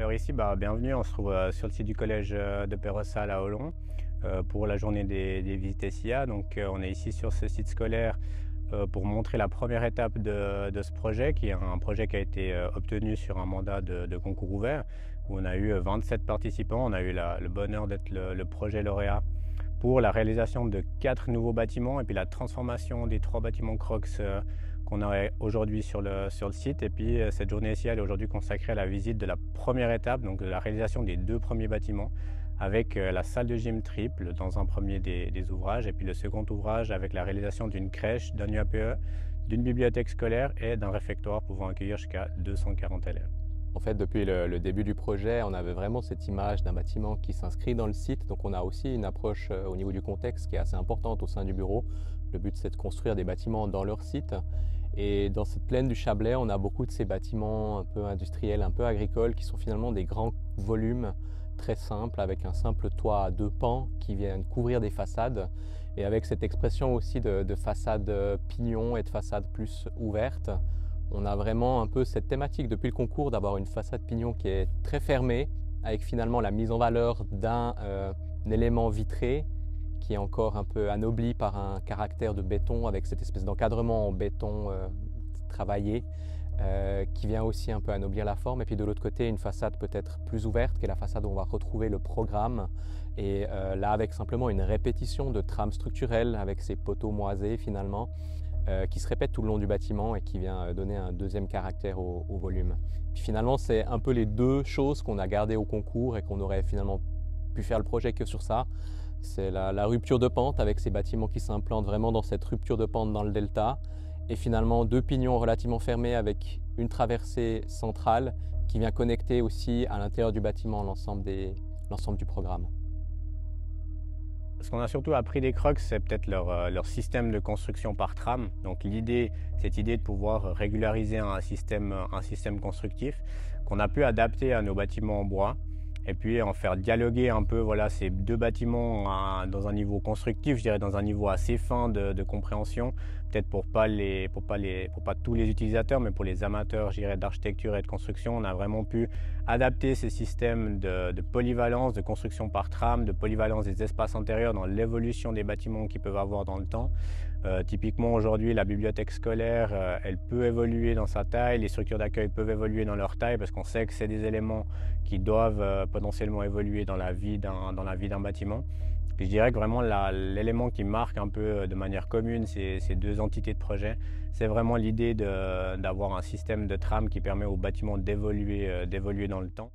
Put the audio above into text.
Alors ici, bienvenue, on se trouve sur le site du collège de Pérossal à Olon pour la journée des visites SIA. Donc on est ici sur ce site scolaire pour montrer la première étape de ce projet, qui est un projet qui a été obtenu sur un mandat de concours ouvert, où on a eu 27 participants. On a eu le bonheur d'être le projet lauréat pour la réalisation de 4 nouveaux bâtiments et puis la transformation des 3 bâtiments Crocs qu'on a aujourd'hui sur le site. Et puis cette journée SIA est aujourd'hui consacrée à la visite de la première étape, donc de la réalisation des 2 premiers bâtiments, avec la salle de gym triple dans un premier des ouvrages, et puis le second ouvrage avec la réalisation d'une crèche, d'un UAPE, d'une bibliothèque scolaire et d'un réfectoire pouvant accueillir jusqu'à 240 élèves. En fait, depuis le début du projet, on avait vraiment cette image d'un bâtiment qui s'inscrit dans le site. Donc on a aussi une approche au niveau du contexte qui est assez importante au sein du bureau. Le but, c'est de construire des bâtiments dans leur site. Et dans cette plaine du Chablais, on a beaucoup de ces bâtiments un peu industriels, un peu agricoles, qui sont finalement des grands volumes très simples, avec un simple toit à 2 pans qui viennent couvrir des façades. Et avec cette expression aussi de façade pignon et de façade plus ouverte, on a vraiment un peu cette thématique depuis le concours d'avoir une façade pignon qui est très fermée, avec finalement la mise en valeur d'un élément vitré qui est encore un peu anobli par un caractère de béton, avec cette espèce d'encadrement en béton travaillé qui vient aussi un peu anoblir la forme. Et puis de l'autre côté, une façade peut-être plus ouverte, qui est la façade où on va retrouver le programme. Et là, avec simplement une répétition de trames structurelles, avec ces poteaux moisés finalement, qui se répète tout le long du bâtiment et qui vient donner un deuxième caractère au volume. Puis finalement, c'est un peu les deux choses qu'on a gardées au concours et qu'on aurait finalement pu faire le projet que sur ça. C'est la rupture de pente, avec ces bâtiments qui s'implantent vraiment dans cette rupture de pente dans le delta, et finalement 2 pignons relativement fermés avec une traversée centrale qui vient connecter aussi à l'intérieur du bâtiment l'ensemble du programme. Ce qu'on a surtout appris des Crocs, c'est peut-être leur système de construction par trame. Donc cette idée de pouvoir régulariser un système constructif qu'on a pu adapter à nos bâtiments en bois, et puis en faire dialoguer un peu ces 2 bâtiments dans un niveau constructif, je dirais dans un niveau assez fin de compréhension, peut-être pour pas tous les utilisateurs, mais pour les amateurs, je dirais, d'architecture et de construction. On a vraiment pu adapter ces systèmes de polyvalence, de construction par trame, de polyvalence des espaces intérieurs dans l'évolution des bâtiments qu'ils peuvent avoir dans le temps. Typiquement aujourd'hui, la bibliothèque scolaire, elle peut évoluer dans sa taille, les structures d'accueil peuvent évoluer dans leur taille, parce qu'on sait que c'est des éléments qui doivent potentiellement évoluer dans la vie d'un bâtiment. Puis je dirais que vraiment l'élément qui marque un peu de manière commune ces 2 entités de projet, c'est vraiment l'idée d'avoir un système de trame qui permet au bâtiment d'évoluer dans le temps.